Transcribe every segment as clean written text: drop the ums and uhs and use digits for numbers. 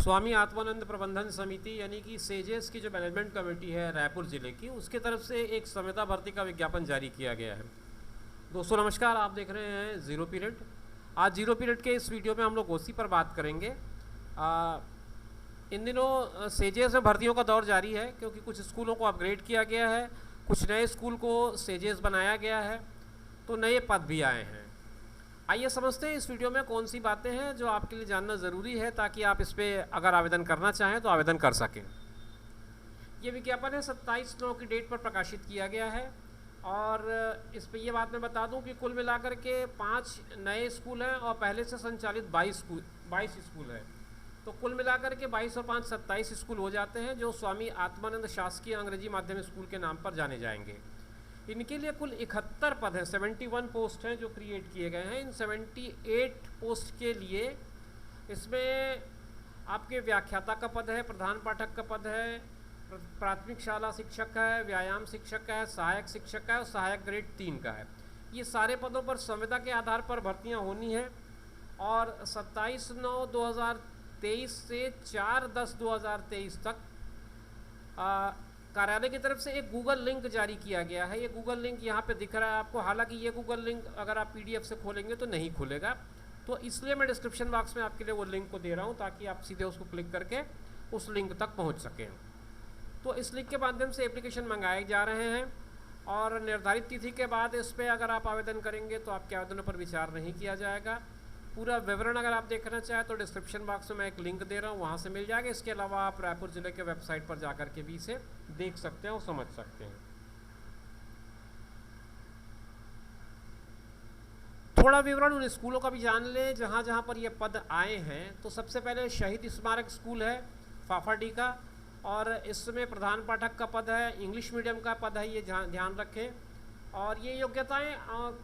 स्वामी आत्मानंद प्रबंधन समिति यानी कि सेजेस की जो मैनेजमेंट कमेटी है रायपुर ज़िले की, उसकी तरफ से एक संविदा भर्ती का विज्ञापन जारी किया गया है। दोस्तों नमस्कार, आप देख रहे हैं ज़ीरो पीरियड। आज ज़ीरो पीरियड के इस वीडियो में हम लोग उसी पर बात करेंगे। इन दिनों सेजेस में भर्तियों का दौर जारी है, क्योंकि कुछ स्कूलों को अपग्रेड किया गया है, कुछ नए स्कूल को सेजेस बनाया गया है, तो नए पद भी आए हैं। आइए समझते हैं इस वीडियो में कौन सी बातें हैं जो आपके लिए जानना ज़रूरी है, ताकि आप इस पर अगर आवेदन करना चाहें तो आवेदन कर सकें। ये विज्ञापन है 27/9 की डेट पर प्रकाशित किया गया है। और इस पर यह बात मैं बता दूं कि कुल मिलाकर के 5 नए स्कूल हैं और पहले से संचालित 22 स्कूल हैं। तो कुल मिलाकर के 22 और 5 27 स्कूल हो जाते हैं, जो स्वामी आत्मानंद शासकीय अंग्रेजी माध्यम स्कूल के नाम पर जाने जाएंगे। इनके लिए कुल 71 पद हैं, 71 पोस्ट हैं जो क्रिएट किए गए हैं। इन 78 पोस्ट के लिए इसमें आपके व्याख्याता का पद है, प्रधान पाठक का पद है, प्राथमिक शाला शिक्षक है, व्यायाम शिक्षक है, सहायक शिक्षक है और सहायक ग्रेड 3 का है। ये सारे पदों पर संविदा के आधार पर भर्तियां होनी है। और 27/9/2023 से 4/10/2023 तक कार्यालय की तरफ से एक गूगल लिंक जारी किया गया है। ये गूगल लिंक यहाँ पे दिख रहा है आपको। हालांकि ये गूगल लिंक अगर आप PDF से खोलेंगे तो नहीं खुलेगा, तो इसलिए मैं डिस्क्रिप्शन बॉक्स में आपके लिए वो लिंक को दे रहा हूँ, ताकि आप सीधे उसको क्लिक करके उस लिंक तक पहुँच सकें। तो इस लिंक के माध्यम से एप्लीकेशन मंगाए जा रहे हैं और निर्धारित तिथि के बाद इस पर अगर आप आवेदन करेंगे तो आपके आवेदनों पर विचार नहीं किया जाएगा। पूरा विवरण अगर आप देखना चाहें तो डिस्क्रिप्शन बॉक्स में मैं एक लिंक दे रहा हूँ, वहाँ से मिल जाएगा। इसके अलावा आप रायपुर ज़िले के वेबसाइट पर जाकर के भी इसे देख सकते हैं और समझ सकते हैं। थोड़ा विवरण उन स्कूलों का भी जान लें जहाँ जहाँ पर ये पद आए हैं। तो सबसे पहले शहीद स्मारक स्कूल है फाफाडी का, और इसमें प्रधान पाठक का पद है, इंग्लिश मीडियम का पद है, ये ध्यान रखें। और ये योग्यताएं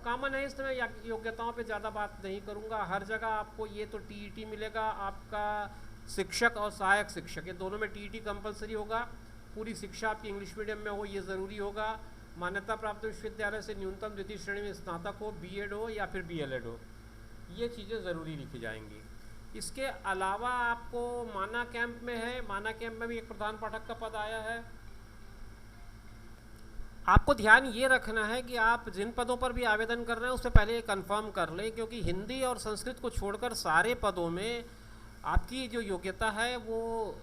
कॉमन है, इसमें योग्यताओं पे ज़्यादा बात नहीं करूँगा। हर जगह आपको ये तो TET मिलेगा, आपका शिक्षक और सहायक शिक्षक ये दोनों में TET कंपलसरी होगा। पूरी शिक्षा आपकी इंग्लिश मीडियम में हो, ये ज़रूरी होगा। मान्यता प्राप्त विश्वविद्यालय से न्यूनतम द्वितीय श्रेणी में स्नातक हो, B.Ed हो या फिर BLed हो, ये चीज़ें ज़रूरी लिखी जाएंगी। इसके अलावा आपको माना कैंप में है, माना कैंप में भी एक प्रधान पाठक का पद आया है। आपको ध्यान ये रखना है कि आप जिन पदों पर भी आवेदन कर रहे हैं उससे पहले कंफर्म कर लें, क्योंकि हिंदी और संस्कृत को छोड़कर सारे पदों में आपकी जो योग्यता है वो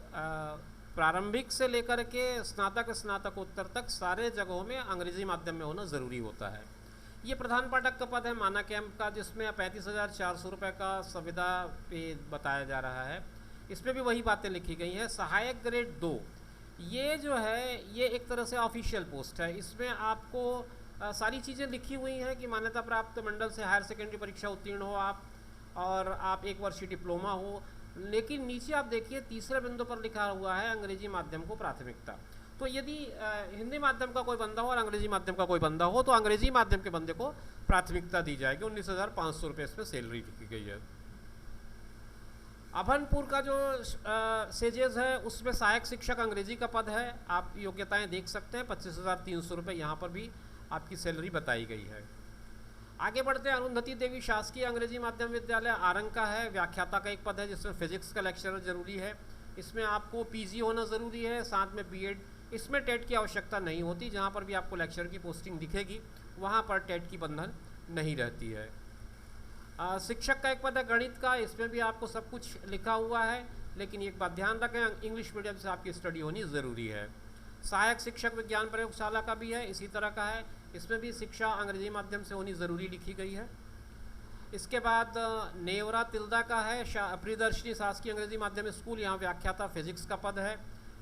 प्रारंभिक से लेकर के स्नातकोत्तर तक सारे जगहों में अंग्रेजी माध्यम में होना ज़रूरी होता है। ये प्रधान पाठक का पद है माना कैंप का, जिसमें 35,400 रुपये का संविदा पे बताया जा रहा है। इसमें भी वही बातें लिखी गई हैं। सहायक ग्रेड 2 ये जो है ये एक तरह से ऑफिशियल पोस्ट है। इसमें आपको सारी चीज़ें लिखी हुई हैं कि मान्यता प्राप्त मंडल से हायर सेकेंडरी परीक्षा उत्तीर्ण हो आप, और आप 1 वर्षीय डिप्लोमा हो। लेकिन नीचे आप देखिए तीसरे बिंदु पर लिखा हुआ है अंग्रेजी माध्यम को प्राथमिकता। तो यदि हिंदी माध्यम का कोई बंदा हो और अंग्रेजी माध्यम का कोई बंदा हो तो अंग्रेजी माध्यम के बंदे को प्राथमिकता दी जाएगी। 19,500 रुपये इसमें सैलरी लिखी गई है। अभनपुर का जो सेजेस है उसमें सहायक शिक्षक अंग्रेजी का पद है। आप योग्यताएं देख सकते हैं, 25,300 रुपये यहाँ पर भी आपकी सैलरी बताई गई है। आगे बढ़ते हैं। अरुंधति देवी शासकीय अंग्रेजी माध्यम विद्यालय आरंग का है, व्याख्याता का एक पद है जिसमें फिजिक्स का लेक्चरर जरूरी है। इसमें आपको PG होना ज़रूरी है, साथ में B.Ed। इसमें टेट की आवश्यकता नहीं होती। जहाँ पर भी आपको लेक्चर की पोस्टिंग दिखेगी वहाँ पर टेट की बंधन नहीं रहती है। शिक्षक का एक पद है गणित का, इसमें भी आपको सब कुछ लिखा हुआ है, लेकिन एक बात ध्यान रखें, इंग्लिश मीडियम से आपकी स्टडी होनी ज़रूरी है। सहायक शिक्षक विज्ञान प्रयोगशाला का भी है, इसी तरह का है। इसमें भी शिक्षा अंग्रेजी माध्यम से होनी ज़रूरी लिखी गई है। इसके बाद नेवरा तिल्दा का है प्रियदर्शनी शासकीय अंग्रेजी माध्यम स्कूल, यहाँ व्याख्याता फिजिक्स का पद है।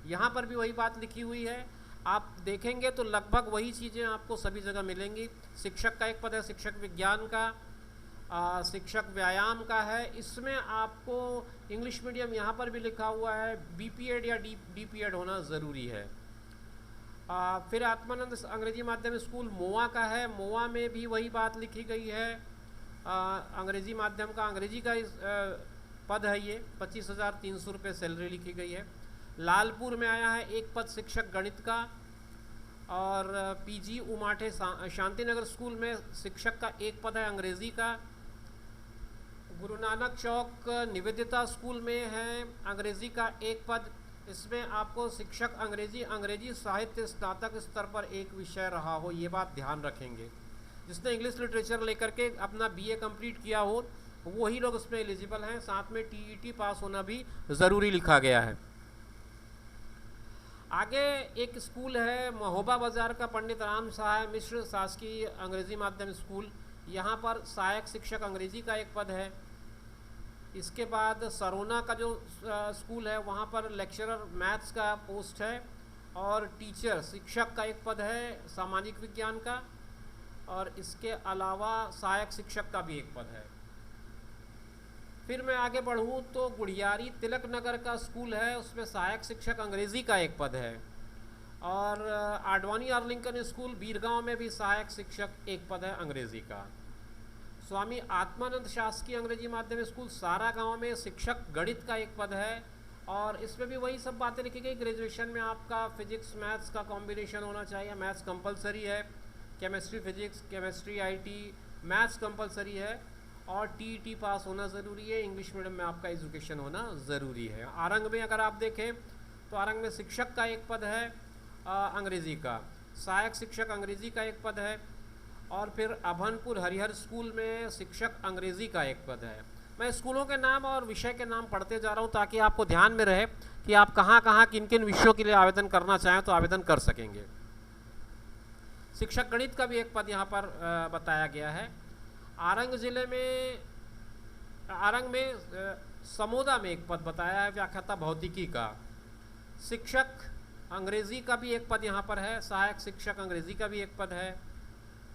यहाँ पर भी वही बात लिखी हुई है। आप देखेंगे तो लगभग वही चीज़ें आपको सभी जगह मिलेंगी। शिक्षक का एक पद है शिक्षक विज्ञान का, शिक्षक व्यायाम का है। इसमें आपको इंग्लिश मीडियम यहाँ पर भी लिखा हुआ है, BPEd या DPEd होना ज़रूरी है। फिर आत्मानंद अंग्रेजी माध्यम स्कूल मोआ का है, मोआ में भी वही बात लिखी गई है। अंग्रेजी माध्यम का अंग्रेजी का पद है ये, 25,300 रुपये सैलरी लिखी गई है। लालपुर में आया है एक पद शिक्षक गणित का, और PG उमाठे शांतिनगर स्कूल में शिक्षक का एक पद है अंग्रेज़ी का। गुरु नानक चौक निवेदिता स्कूल में है अंग्रेज़ी का एक पद। इसमें आपको शिक्षक अंग्रेजी साहित्य स्नातक स्तर पर एक विषय रहा हो, ये बात ध्यान रखेंगे। जिसने इंग्लिश लिटरेचर लेकर के अपना बीए कंप्लीट किया हो वही लोग इसमें एलिजिबल हैं। साथ में टीईटी पास होना भी ज़रूरी लिखा गया है। आगे एक स्कूल है महोबा बाज़ार का, पंडित राम सहाय मिश्र शासकीय अंग्रेजी माध्यम स्कूल। यहाँ पर सहायक शिक्षक अंग्रेजी का एक पद है। इसके बाद सरोना का जो स्कूल है वहाँ पर लेक्चरर मैथ्स का पोस्ट है और टीचर शिक्षक का एक पद है सामाजिक विज्ञान का, और इसके अलावा सहायक शिक्षक का भी एक पद है। फिर मैं आगे बढ़ूँ तो गुढ़ियारी तिलक नगर का स्कूल है, उसमें सहायक शिक्षक अंग्रेज़ी का एक पद है। और आडवाणी आर्लिंगटन स्कूल बीरगांव में भी सहायक शिक्षक एक पद है अंग्रेज़ी का। स्वामी आत्मानंद शासकीय अंग्रेजी माध्यम स्कूल सारा गांव में शिक्षक गणित का एक पद है, और इसमें भी वही सब बातें लिखी गई। ग्रेजुएशन में आपका फिजिक्स मैथ्स का कॉम्बिनेशन होना चाहिए, मैथ्स कंपलसरी है, chemistry physics, chemistry IT, maths compulsory है, और टीईटी पास होना ज़रूरी है। इंग्लिश मीडियम में आपका एजुकेशन होना ज़रूरी है। आरंग में अगर आप देखें तो आरंग में शिक्षक का एक पद है अंग्रेज़ी का, सहायक शिक्षक अंग्रेज़ी का एक पद है, और फिर अभनपुर हरिहर स्कूल में शिक्षक अंग्रेज़ी का एक पद है। मैं स्कूलों के नाम और विषय के नाम पढ़ते जा रहा हूँ ताकि आपको ध्यान में रहे कि आप कहाँ कहाँ किन किन विषयों के लिए आवेदन करना चाहें तो आवेदन कर सकेंगे। शिक्षक गणित का भी एक पद यहाँ पर बताया गया है। आरंग ज़िले में आरंग में समोदा में एक पद बताया है व्याख्याता भौतिकी का। शिक्षक अंग्रेज़ी का भी एक पद यहाँ पर है, सहायक शिक्षक अंग्रेज़ी का भी एक पद है।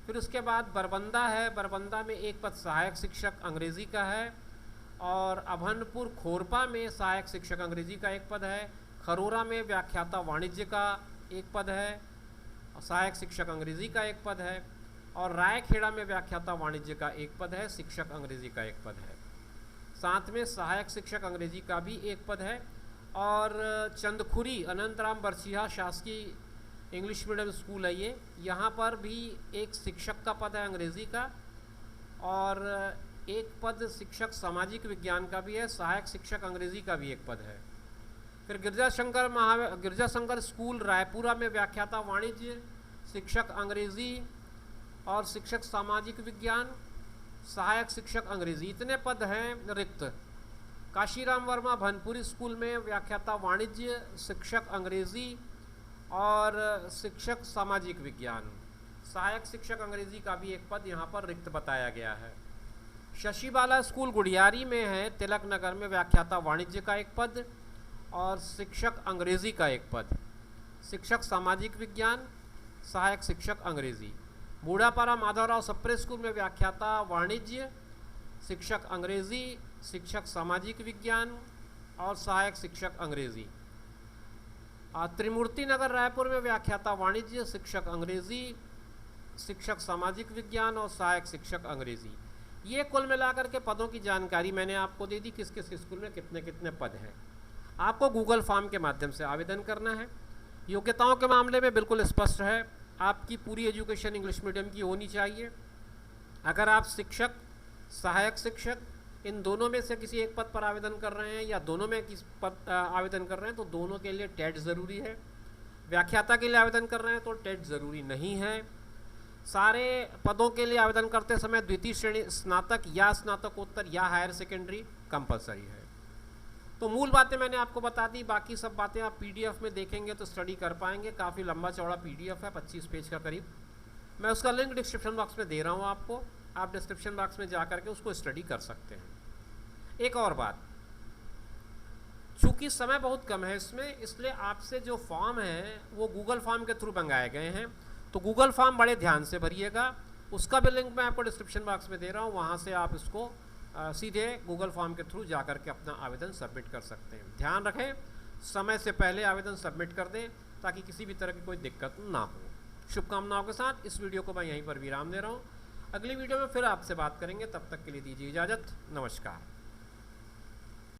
फिर उसके बाद बरबंदा है, बरबंदा में एक पद सहायक शिक्षक अंग्रेज़ी का है, और अभनपुर खोरपा में सहायक शिक्षक अंग्रेज़ी का एक पद है। खरोरा में व्याख्याता वाणिज्य का एक पद है, सहायक शिक्षक अंग्रेज़ी का एक पद है, और रायखेड़ा में व्याख्याता वाणिज्य का एक पद है, शिक्षक अंग्रेज़ी का एक पद है। साथ में सहायक शिक्षक अंग्रेज़ी का भी एक पद है। और चंदखुरी अनंतराम बरसिया शासकीय इंग्लिश मीडियम स्कूल है ये, यहाँ पर भी एक शिक्षक का पद है अंग्रेज़ी का, और एक पद शिक्षक सामाजिक विज्ञान का भी है, सहायक शिक्षक अंग्रेज़ी का भी एक पद है। फिर गिरजाशंकर स्कूल रायपुरा में व्याख्याता वाणिज्य, शिक्षक अंग्रेज़ी और शिक्षक सामाजिक विज्ञान, सहायक शिक्षक अंग्रेज़ी, इतने पद हैं रिक्त। काशीराम वर्मा भनपुरी स्कूल में व्याख्याता वाणिज्य, शिक्षक अंग्रेज़ी और शिक्षक सामाजिक विज्ञान, सहायक शिक्षक अंग्रेज़ी का भी एक पद यहाँ पर रिक्त बताया गया है। शशिबाला स्कूल गुढ़ियारी में है तिलक नगर में व्याख्याता वाणिज्य का एक पद और शिक्षक अंग्रेज़ी का एक पद, शिक्षक सामाजिक विज्ञान, सहायक शिक्षक अंग्रेज़ी। बूढ़ापारा माधवराव सप्रे स्कूल में व्याख्याता वाणिज्य, शिक्षक अंग्रेज़ी, शिक्षक सामाजिक विज्ञान और सहायक शिक्षक अंग्रेज़ी। त्रिमूर्ति नगर रायपुर में व्याख्याता वाणिज्य, शिक्षक अंग्रेज़ी, शिक्षक सामाजिक विज्ञान और सहायक शिक्षक अंग्रेज़ी। ये कुल मिलाकर के पदों की जानकारी मैंने आपको दे दी, किस किस स्कूल में कितने कितने पद हैं। आपको गूगल फॉर्म के माध्यम से आवेदन करना है। योग्यताओं के मामले में बिल्कुल स्पष्ट है, आपकी पूरी एजुकेशन इंग्लिश मीडियम की होनी चाहिए। अगर आप शिक्षक, सहायक शिक्षक इन दोनों में से किसी एक पद पर आवेदन कर रहे हैं या दोनों में किस पद आवेदन कर रहे हैं तो दोनों के लिए टेट ज़रूरी है। व्याख्याता के लिए आवेदन कर रहे हैं तो टेट ज़रूरी नहीं है। सारे पदों के लिए आवेदन करते समय द्वितीय श्रेणी स्नातक या स्नातकोत्तर या हायर सेकेंडरी कंपलसरी है। तो मूल बातें मैंने आपको बता दी, बाकी सब बातें आप पीडीएफ में देखेंगे तो स्टडी कर पाएंगे। काफ़ी लंबा चौड़ा पीडीएफ है, 25 पेज का करीब। मैं उसका लिंक डिस्क्रिप्शन बॉक्स में दे रहा हूँ आपको, आप डिस्क्रिप्शन बॉक्स में जा करके उसको स्टडी कर सकते हैं। एक और बात, चूँकि समय बहुत कम है इसमें, इसलिए आपसे जो फॉर्म है वो गूगल फॉर्म के थ्रू मंगाए गए हैं, तो गूगल फॉर्म बड़े ध्यान से भरिएगा। उसका भी लिंक मैं आपको डिस्क्रिप्शन बॉक्स में दे रहा हूँ, वहाँ से आप इसको सीधे गूगल फॉर्म के थ्रू जा करके अपना आवेदन सबमिट कर सकते हैं। ध्यान रखें, समय से पहले आवेदन सबमिट कर दें ताकि किसी भी तरह की कोई दिक्कत ना हो। शुभकामनाओं के साथ इस वीडियो को मैं यहीं पर विराम दे रहा हूँ। अगली वीडियो में फिर आपसे बात करेंगे, तब तक के लिए दीजिए इजाज़त। नमस्कार।